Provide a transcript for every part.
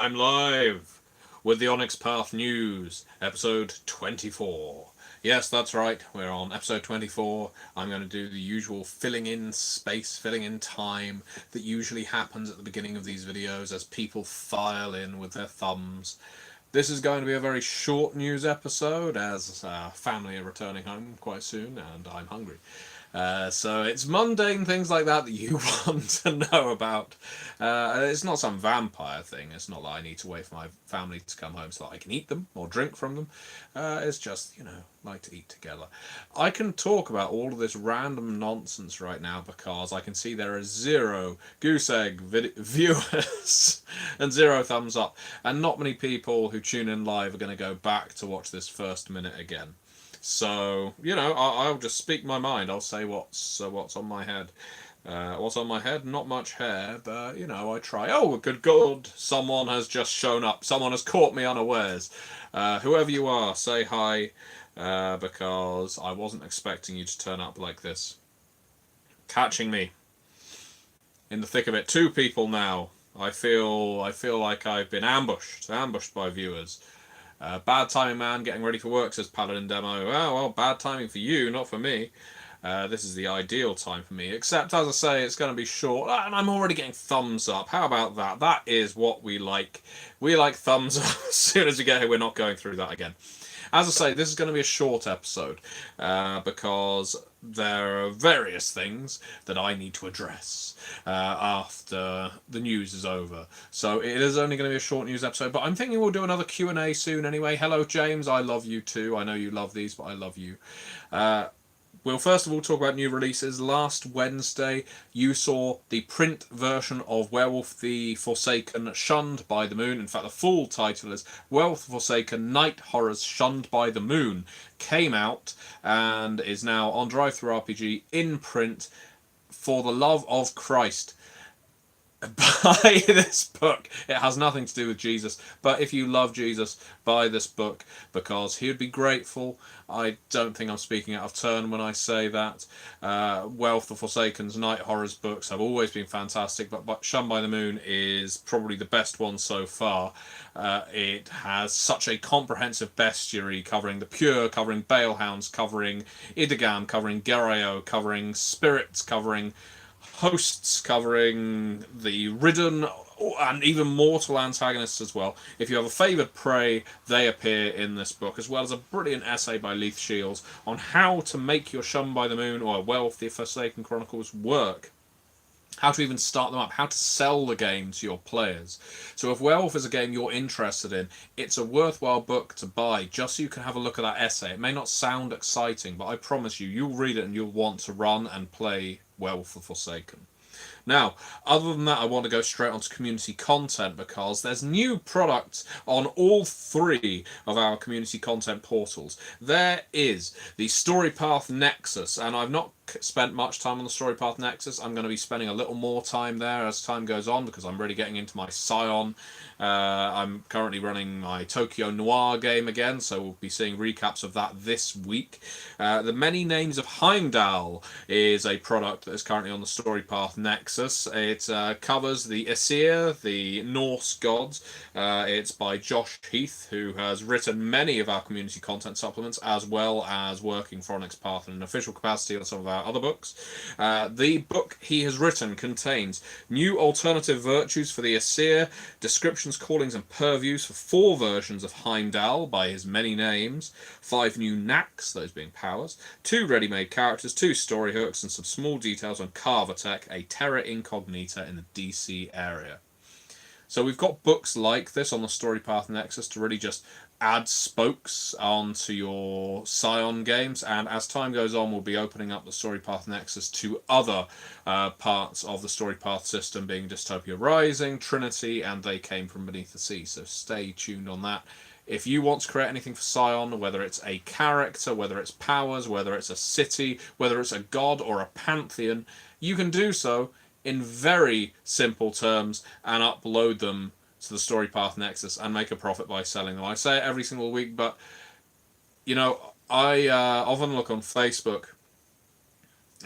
I'm live with the Onyx Path News, episode 24. Yes, that's right, we're on episode 24. I'm going to do the usual filling in space, filling in time that usually happens at the beginning of these videos as people file in with their thumbs. This is going to be a very short news episode as family are returning home quite soon and I'm hungry. So it's mundane things like that that you want to know about. It's not some vampire thing. It's not that I need to wait for my family to come home so that I can eat them or drink from them. It's just, like to eat together. I can talk about all of this random nonsense right now because I can see there are 0 goose egg viewers and 0 thumbs up. And not many people who tune in live are going to go back to watch this first minute again. So, I'll just speak my mind. I'll say what's on my head. What's on my head? Not much hair, but, I try. Oh, good God. Someone has just shown up. Someone has caught me unawares. Whoever you are, say hi, because I wasn't expecting you to turn up like this. Catching me in the thick of it. 2 people now. I feel like I've been ambushed by viewers. Bad timing, man. Getting ready for work, says Paladin Demo. Oh, well, bad timing for you, not for me. This is the ideal time for me. Except, as I say, it's going to be short. And I'm already getting thumbs up. How about that? That is what we like. We like thumbs up. As soon as we get here, we're not going through that again. As I say, this is going to be a short episode because there are various things that I need to address after the news is over. So it is only going to be a short news episode, but I'm thinking we'll do another Q&A soon anyway. Hello, James. I love you too. I know you love these, but I love you. We'll first of all talk about new releases. Last Wednesday, you saw the print version of Werewolf the Forsaken Shunned by the Moon. In fact, the full title is Werewolf the Forsaken Night Horrors Shunned by the Moon. Came out and is now on DriveThruRPG in print. For the love of Christ, buy this book. It has nothing to do with Jesus, but if you love Jesus, buy this book because he would be grateful. I don't think I'm speaking out of turn when I say that. Wealth the Forsaken's Night Horrors books have always been fantastic, but Shunned by the Moon is probably the best one so far. It has such a comprehensive bestiary covering the Pure, covering Balehounds, covering Idagam, covering Gerayo, covering Spirits, covering hosts, covering the ridden and even mortal antagonists as well. If you have a favoured prey, they appear in this book, as well as a brilliant essay by Leith Shields on how to make your Shunned by the Moon or Werewolf the Forsaken Chronicles work. How to even start them up, how to sell the game to your players. So if Werewolf is a game you're interested in, it's a worthwhile book to buy just so you can have a look at that essay. It may not sound exciting, but I promise you, you'll read it and you'll want to run and play Werewolf the Forsaken. Now, other than that, I want to go straight onto community content because there's new products on all 3 of our community content portals. There is the StoryPath Nexus, and I've not spent much time on the StoryPath Nexus. I'm going to be spending a little more time there as time goes on because I'm really getting into my Scion. I'm currently running my Tokyo Noir game again, so we'll be seeing recaps of that this week. The Many Names of Heimdall is a product that is currently on the StoryPath Nexus. It covers the Aesir, the Norse gods. It's by Josh Heath, who has written many of our community content supplements, as well as working for Onyx Path in an official capacity on some of our other books. The book he has written contains new alternative virtues for the Aesir, descriptions, callings, and purviews for 4 versions of Heimdall by his many names, 5 new knacks, those being powers, 2 ready-made characters, 2 story hooks, and some small details on Carvatech, a terra incognita in the DC area. So we've got books like this on the StoryPath Nexus to really just add spokes onto your Scion games, and as time goes on we'll be opening up the StoryPath Nexus to other parts of the StoryPath system, being Dystopia Rising, Trinity, and They Came From Beneath the Sea, so stay tuned on that. If you want to create anything for Scion, whether it's a character, whether it's powers, whether it's a city, whether it's a god or a pantheon, you can do so in very simple terms and upload them to the StoryPath Nexus and make a profit by selling them. I say it every single week, but I often look on Facebook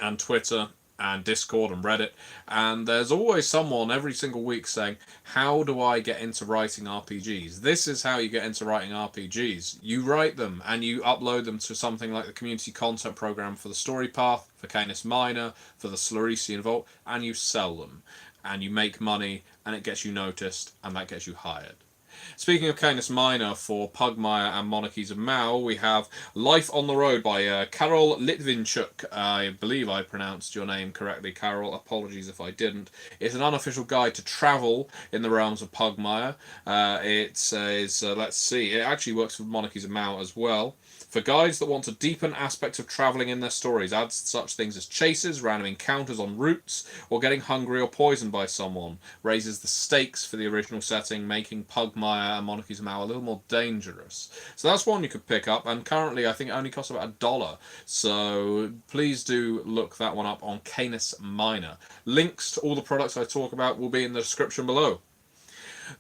and Twitter and Discord and Reddit, and there's always someone every single week saying, how do I get into writing RPGs? This is how you get into writing RPGs. You write them and you upload them to something like the community content program for the Story Path, for Canis Minor, for the Sluresian Vault, and you sell them. And you make money, and it gets you noticed, and that gets you hired. Speaking of Canis Minor, for Pugmire and Monarchies of Mao, we have Life on the Road by Karol Litvinchuk. I believe I pronounced your name correctly, Karol. Apologies if I didn't. It's an unofficial guide to travel in the realms of Pugmire. It says, let's see, it actually works for Monarchies of Mao as well. For guides that want to deepen aspects of travelling in their stories, adds such things as chases, random encounters on routes, or getting hungry or poisoned by someone. Raises the stakes for the original setting, making Pugmire and Monarchies of Mao a little more dangerous. So that's one you could pick up, and currently I think it only costs about $1. So please do look that one up on Canis Minor. Links to all the products I talk about will be in the description below.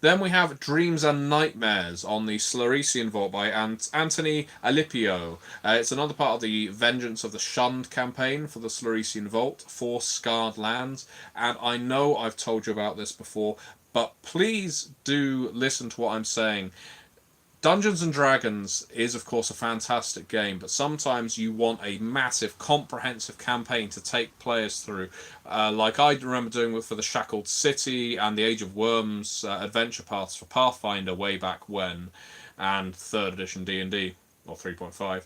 Then we have Dreams and Nightmares on the Sluresian Vault by Anthony Alipio. It's another part of the Vengeance of the Shunned campaign for the Sluresian Vault for Scarred Lands. And I know I've told you about this before, but please do listen to what I'm saying. Dungeons and Dragons is, of course, a fantastic game, but sometimes you want a massive, comprehensive campaign to take players through, like I remember doing for the Shackled City and the Age of Worms adventure paths for Pathfinder way back when, and 3rd edition D&D, or 3.5,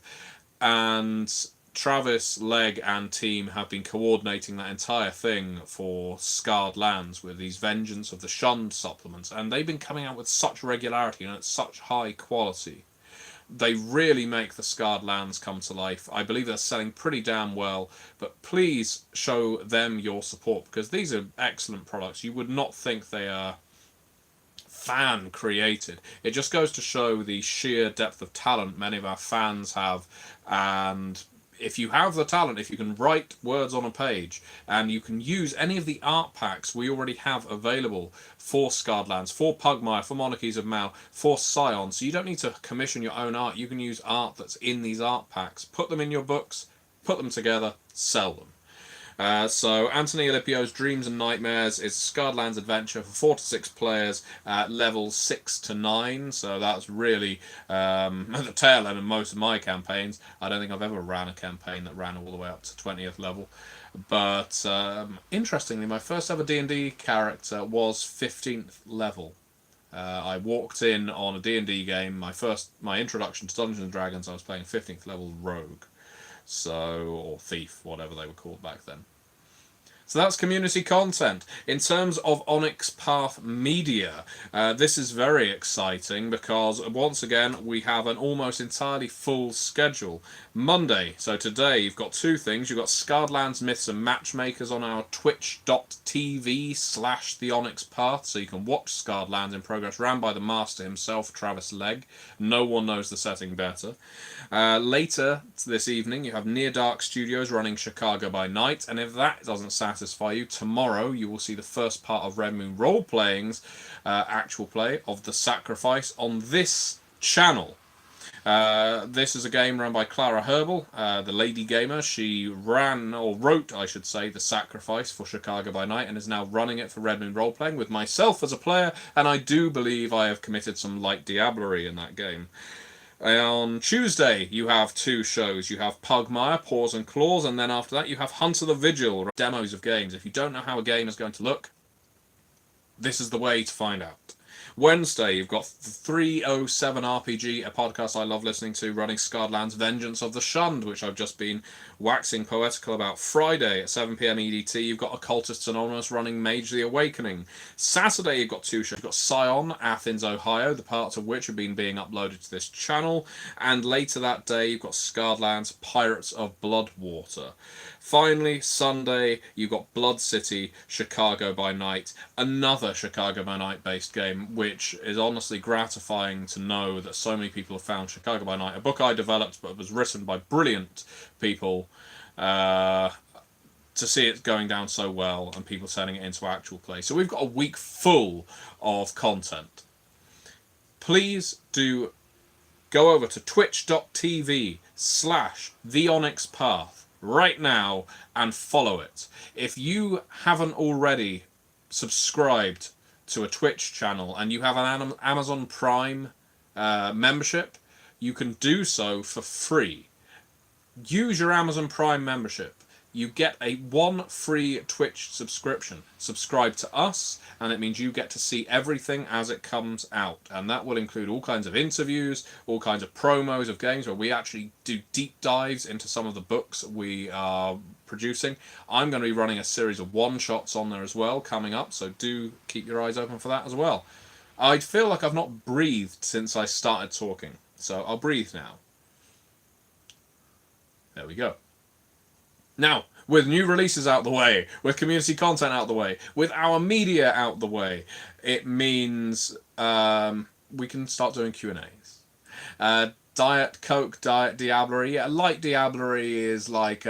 and Travis, Leg, and team have been coordinating that entire thing for Scarred Lands with these Vengeance of the Shunned supplements, and they've been coming out with such regularity and at such high quality. They really make the Scarred Lands come to life. I believe they're selling pretty damn well, but please show them your support, because these are excellent products. You would not think they are fan created. It just goes to show the sheer depth of talent many of our fans have, and if you have the talent, if you can write words on a page, and you can use any of the art packs we already have available for Scarred Lands, for Pugmire, for Monarchies of Mao, for Scion, so you don't need to commission your own art. You can use art that's in these art packs, put them in your books, put them together, sell them. So Anthony Alipio's Dreams and Nightmares is a Scarred Lands adventure for 4 to 6 players at levels 6 to 9. So that's really at the tail end of most of my campaigns. I don't think I've ever ran a campaign that ran all the way up to 20th level. But interestingly, my first ever D&D character was 15th level. I walked in on a D&D game. My introduction to Dungeons and Dragons, I was playing 15th level rogue. Or thief, whatever they were called back then. So that's community content. In terms of Onyx Path Media, this is very exciting because, once again, we have an almost entirely full schedule. Monday, so today, you've got two things. You've got Scarred Lands Myths and Matchmakers on our twitch.tv/The Onyx Path, so you can watch Scarred Lands in progress, ran by the master himself, Travis Legg. No one knows the setting better. Later this evening, you have Near Dark Studios running Chicago by Night, and if that doesn't satisfy you, tomorrow you will see the first part of Red Moon Role-Playing's actual play of The Sacrifice on this channel. This is a game run by Clara Herbal, the lady gamer. She wrote, I should say, The Sacrifice for Chicago by Night and is now running it for Red Moon Role-Playing with myself as a player, and I do believe I have committed some light diablerie in that game. On Tuesday, you have two shows. You have Pugmire, Paws and Claws, and then after that you have Hunter the Vigil, demos of games. If you don't know how a game is going to look, this is the way to find out. Wednesday, you've got 307 RPG, a podcast I love listening to, running Scarred Lands Vengeance of the Shunned, which I've just been waxing poetical about. Friday at 7 PM EDT, you've got Occultists Anonymous running Mage the Awakening. Saturday, you've got two shows. You've got Scion, Athens, Ohio, the parts of which have been being uploaded to this channel. And later that day, you've got Scarred Lands Pirates of Bloodwater. Finally, Sunday, you've got Blood City, Chicago by Night, another Chicago by Night based game, which is honestly gratifying to know that so many people have found Chicago by Night, a book I developed but was written by brilliant people, to see it going down so well and people turning it into actual play. So we've got a week full of content. Please do go over to twitch.tv/The Onyx Path. right now and follow it. If you haven't already subscribed to a Twitch channel and you have an Amazon Prime membership, you can do so for free. Use your Amazon Prime membership. You get a one free Twitch subscription. Subscribe to us, and it means you get to see everything as it comes out. And that will include all kinds of interviews, all kinds of promos of games where we actually do deep dives into some of the books we are producing. I'm going to be running a series of one-shots on there as well coming up, so do keep your eyes open for that as well. I feel like I've not breathed since I started talking, so I'll breathe now. There we go. Now, with new releases out the way, with community content out the way, with our media out the way, it means we can start doing Q&As. Diet Coke, Diet Diablerie. Yeah, light Diablerie is like,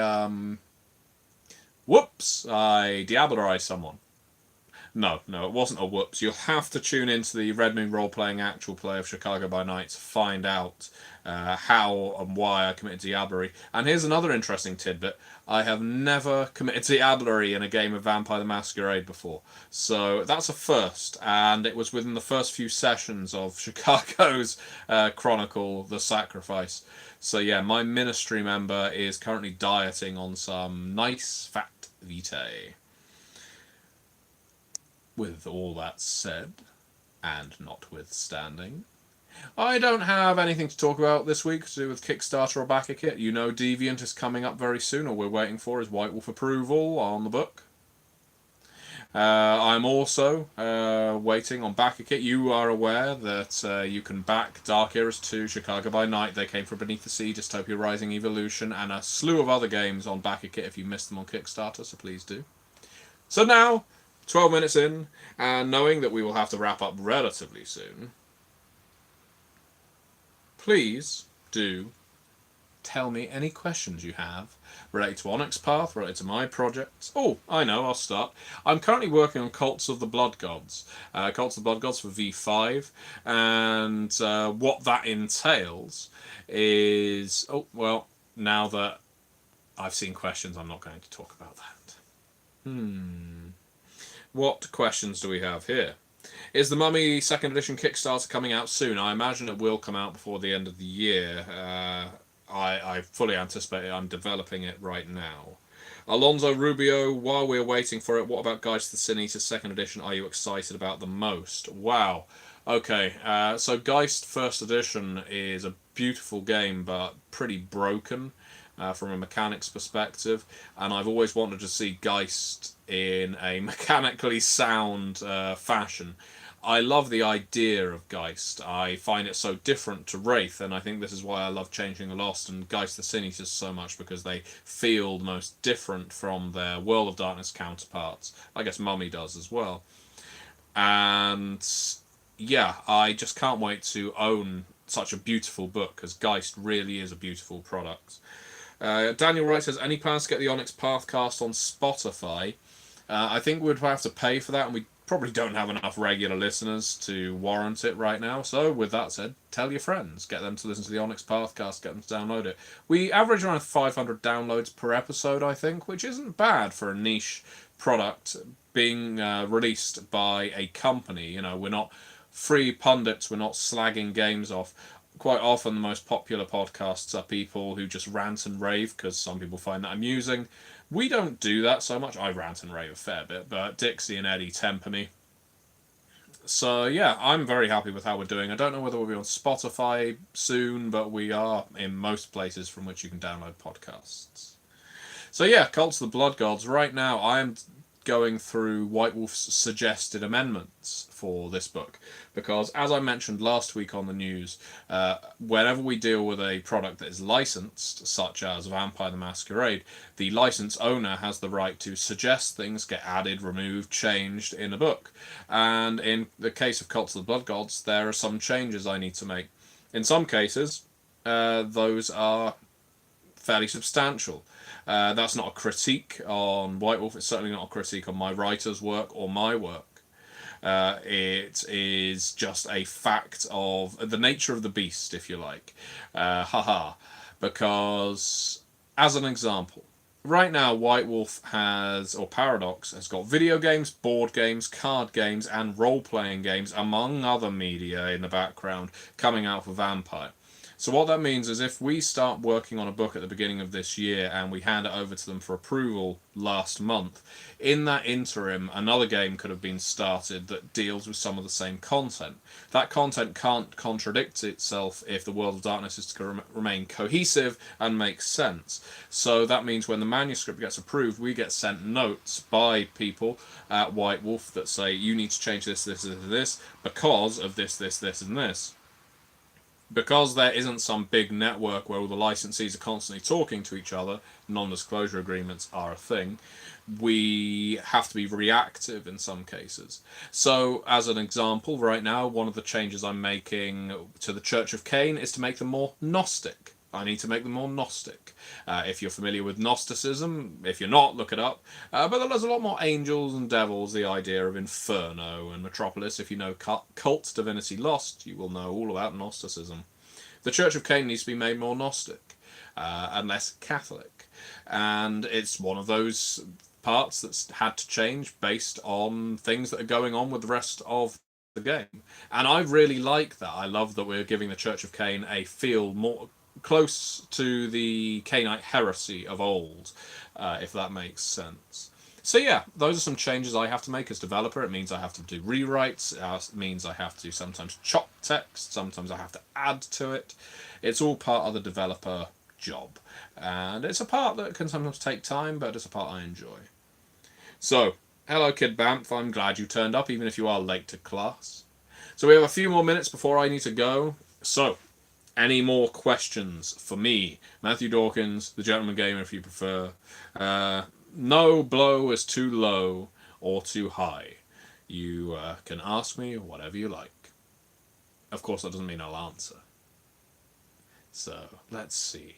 whoops, I Diablerized someone. No, it wasn't a whoops. You'll have to tune into the Red Moon role-playing actual play of Chicago by Night to find out how and why I committed Diablerie. And here's another interesting tidbit. I have never committed Diablerie in a game of Vampire the Masquerade before. So that's a first, and it was within the first few sessions of Chicago's Chronicle, The Sacrifice. So yeah, my ministry member is currently dieting on some nice fat vitae. With all that said, and notwithstanding, I don't have anything to talk about this week to do with Kickstarter or backer kit. You know Deviant is coming up very soon. All we're waiting for is White Wolf approval on the book. I'm also waiting on backer kit. You are aware that you can back Dark Eras 2, Chicago by Night. They came from Beneath the Sea, Dystopia Rising Evolution, and a slew of other games on backer kit if you missed them on Kickstarter, so please do. So now, 12 minutes in, and knowing that we will have to wrap up relatively soon, please do tell me any questions you have related to Onyx Path, related to my projects. Oh, I know, I'll start. I'm currently working on Cults of the Blood Gods. Cults of the Blood Gods for V5, and what that entails is... Oh, well, now that I've seen questions, I'm not going to talk about that. What questions do we have here? Is the Mummy 2nd edition Kickstarter coming out soon? I imagine it will come out before the end of the year. I fully anticipate it. I'm developing it right now. Alonso Rubio, while we're waiting for it, what about Geist the Sin Eater 2nd edition are you excited about the most? Wow. Okay, so Geist 1st edition is a beautiful game, but pretty broken from a mechanics perspective, and I've always wanted to see Geist in a mechanically sound fashion. I love the idea of Geist. I find it so different to Wraith, and I think this is why I love Changing the Lost and Geist the Sin Eaters so much, because they feel the most different from their World of Darkness counterparts. I guess Mummy does as well. And yeah, I just can't wait to own such a beautiful book, because Geist really is a beautiful product. Daniel Wright says, any plans to get the Onyx Path cast on Spotify? I think we'd have to pay for that, and we probably don't have enough regular listeners to warrant it right now. So with that said, tell your friends, get them to listen to the Onyx Path cast, get them to download it. We average around 500 downloads per episode, I think, which isn't bad for a niche product being released by a company. You know, we're not free pundits, we're not slagging games off. Quite often the most popular podcasts are people who just rant and rave because some people find that amusing. We don't do that so much. I rant and rave a fair bit, but Dixie and Eddie temper me. So yeah, I'm very happy with how we're doing. I don't know whether we'll be on Spotify soon, but we are in most places from which you can download podcasts. So yeah, Cults of the Blood Gods. Right now I am going through White Wolf's suggested amendments for this book, because as I mentioned last week on the news, whenever we deal with a product that is licensed, such as Vampire the Masquerade, the license owner has the right to suggest things get added, removed, changed in a book. And in the case of Cults of the Blood Gods, there are some changes I need to make. In some cases, those are fairly substantial. That's not a critique on White Wolf. It's certainly not a critique on my writer's work or my work. It is just a fact of the nature of the beast, if you like. Because, as an example, right now, White Wolf has, or Paradox, has got video games, board games, card games, and role-playing games, among other media in the background, coming out for Vampire. So what that means is if we start working on a book at the beginning of this year and we hand it over to them for approval last month, in that interim, another game could have been started that deals with some of the same content. That content can't contradict itself if the World of Darkness is to remain cohesive and make sense. So that means when the manuscript gets approved, we get sent notes by people at White Wolf that say, you need to change this, this, this, this, because of this, this, this, and this. Because there isn't some big network where all the licensees are constantly talking to each other, non-disclosure agreements are a thing, we have to be reactive in some cases. So, as an example, right now, one of the changes I'm making to the Church of Cain is to make them more Gnostic. I need to make them more Gnostic. If you're familiar with Gnosticism, if you're not, look it up. But there's a lot more angels and devils, the idea of Inferno and Metropolis. If you know Cult Divinity Lost, you will know all about Gnosticism. The Church of Cain needs to be made more Gnostic and less Catholic. And it's one of those parts that's had to change based on things that are going on with the rest of the game. And I really like that. I love that we're giving the Church of Cain a feel more close to the Cainite heresy of old, if that makes sense. So yeah, those are some changes I have to make as developer. It means I have to do rewrites. It means I have to sometimes chop text. Sometimes I have to add to it. It's all part of the developer job. And it's a part that can sometimes take time, but it's a part I enjoy. So, hello Kid Bamf, I'm glad you turned up, even if you are late to class. So we have a few more minutes before I need to go. So, any more questions for me, Matthew Dawkins, the Gentleman Gamer, if you prefer? No blow is too low or too high. You can ask me whatever you like. Of course, that doesn't mean I'll answer. So, let's see.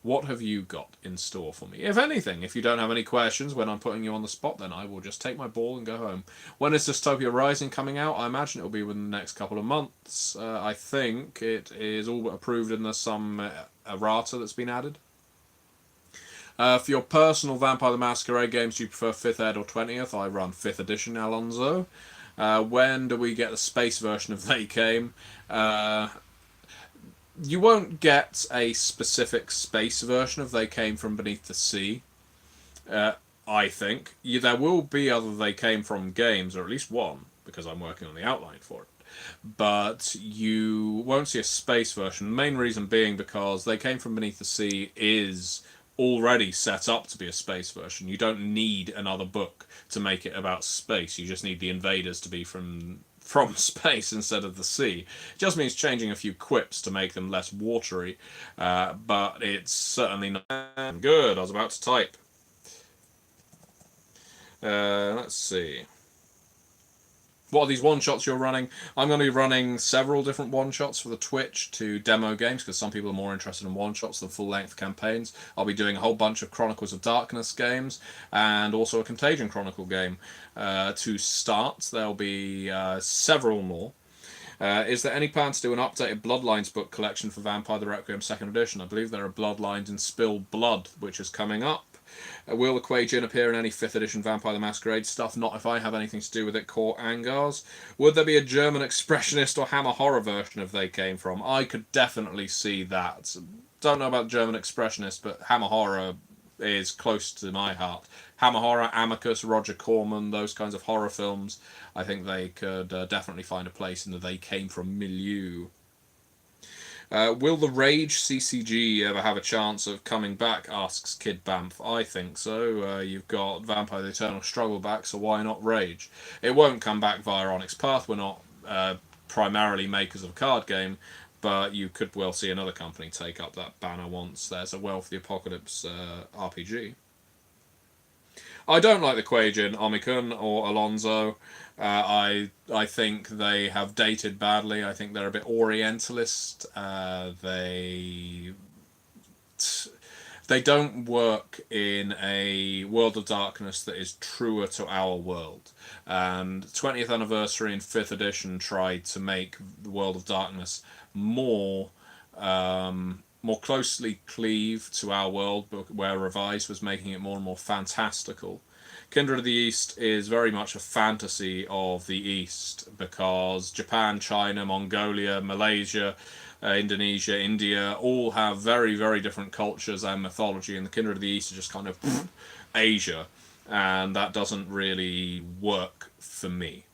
What have you got in store for me? If anything, if you don't have any questions when I'm putting you on the spot, then I will just take my ball and go home. When is Dystopia Rising coming out? I imagine it will be within the next couple of months. I think it is all but approved and there's some errata that's been added. For your personal Vampire the Masquerade games, do you prefer 5th ed or 20th? I run 5th edition, Alonso. When do we get the space version of They Came? You won't get a specific space version of They Came from Beneath the Sea, I think. There will be other They Came from games, or at least one, because I'm working on the outline for it. But you won't see a space version. The main reason being because They Came from Beneath the Sea is already set up to be a space version. You don't need another book to make it about space. You just need the invaders to be from space instead of the sea. It just means changing a few quips to make them less watery, but it's certainly not good. I was about to type. Let's see. What are these one-shots you're running? I'm going to be running several different one-shots for the Twitch to demo games, because some people are more interested in one-shots than full-length campaigns. I'll be doing a whole bunch of Chronicles of Darkness games, and also a Contagion Chronicle game. To start, there'll be several more. Is there any plan to do an updated Bloodlines book collection for Vampire the Requiem 2nd edition? I believe there are Bloodlines in Spilled Blood, which is coming up. Will the Quajian appear in any 5th edition Vampire the Masquerade stuff? Not if I have anything to do with it, Core Angars. Would there be a German expressionist or Hammer horror version of They Came From? I could definitely see that. Don't know about German expressionist, but Hammer horror is close to my heart. Hammer horror, Amicus, Roger Corman, those kinds of horror films, I think they could definitely find a place in the They Came From milieu. Will the Rage CCG ever have a chance of coming back, asks Kid Bamf. I think so. You've got Vampire the Eternal Struggle back, so why not Rage? It won't come back via Onyx Path. We're not primarily makers of a card game, but you could well see another company take up that banner once there's a Well for the Apocalypse RPG. I don't like the Quajian, Omicron, or Alonso. I think they have dated badly. I think they're a bit Orientalist. They don't work in a world of darkness that is truer to our world. And 20th anniversary and 5th edition tried to make the world of darkness more more closely cleave to our world, where Revised was making it more and more fantastical. Kindred of the East is very much a fantasy of the East, because Japan, China, Mongolia, Malaysia, Indonesia, India all have very, very different cultures and mythology, and the Kindred of the East is just kind of Asia, and that doesn't really work for me.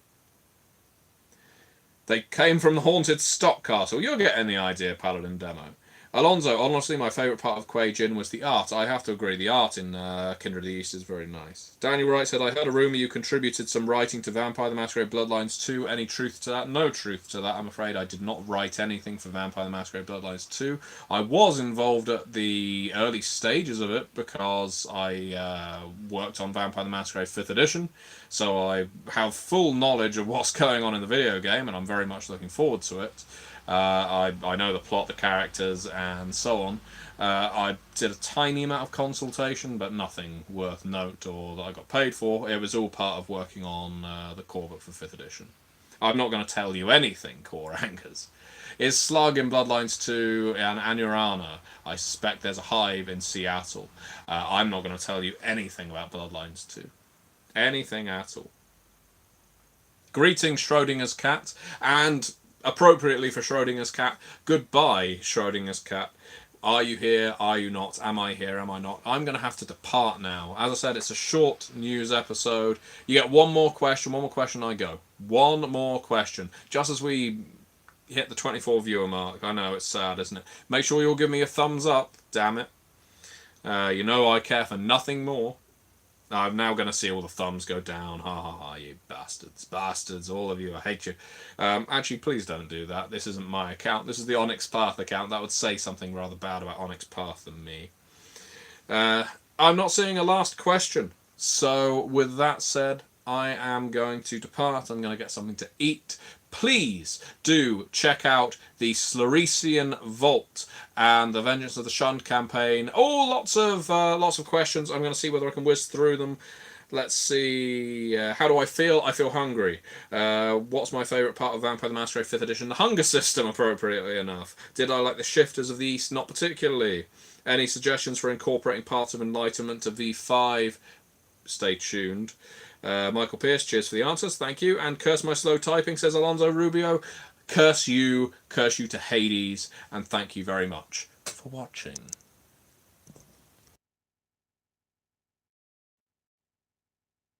They came from the haunted Stock Castle. You're getting the idea, Paladin Demo. Alonso, honestly, my favourite part of Quay Jin was the art. I have to agree, the art in Kindred of the East is very nice. Daniel Wright said, I heard a rumour you contributed some writing to Vampire the Masquerade Bloodlines 2. Any truth to that? No truth to that, I'm afraid. I did not write anything for Vampire the Masquerade Bloodlines 2. I was involved at the early stages of it because I worked on Vampire the Masquerade 5th edition, so I have full knowledge of what's going on in the video game, and I'm very much looking forward to it. I know the plot, the characters, and so on. I did a tiny amount of consultation, but nothing worth note or that I got paid for. It was all part of working on the core book for 5th edition. I'm not going to tell you anything, Core Anchors. Is Slug in Bloodlines 2 and Anurana? I suspect there's a hive in Seattle. I'm not going to tell you anything about Bloodlines 2. Anything at all. Greetings, Schrodinger's cat, and appropriately for Schrodinger's cat, goodbye, Schrodinger's cat. Are you here? Are you not? Am I here? Am I not? I'm going to have to depart now. As I said, it's a short news episode. You get one more question, I go. One more question. Just as we hit the 24 viewer mark. I know, it's sad, isn't it? Make sure you'll give me a thumbs up, damn it. You know I care for nothing more. I'm now going to see all the thumbs go down. Ha ha ha, you bastards. Bastards, all of you. I hate you. Actually, please don't do that. This isn't my account. This is the Onyx Path account. That would say something rather bad about Onyx Path than me. I'm not seeing a last question. So, with that said, I am going to depart. I'm going to get something to eat. Please do check out the Sluresian Vault and the Vengeance of the Shunned campaign. Oh, lots of questions. I'm going to see whether I can whiz through them. Let's see. How do I feel? I feel hungry. What's my favourite part of Vampire the Masquerade 5th edition? The hunger system, appropriately enough. Did I like the Shifters of the East? Not particularly. Any suggestions for incorporating parts of Enlightenment to V5? Stay tuned. Michael Pierce, cheers for the answers, thank you. And curse my slow typing, says Alonso Rubio. Curse you to Hades, and thank you very much for watching.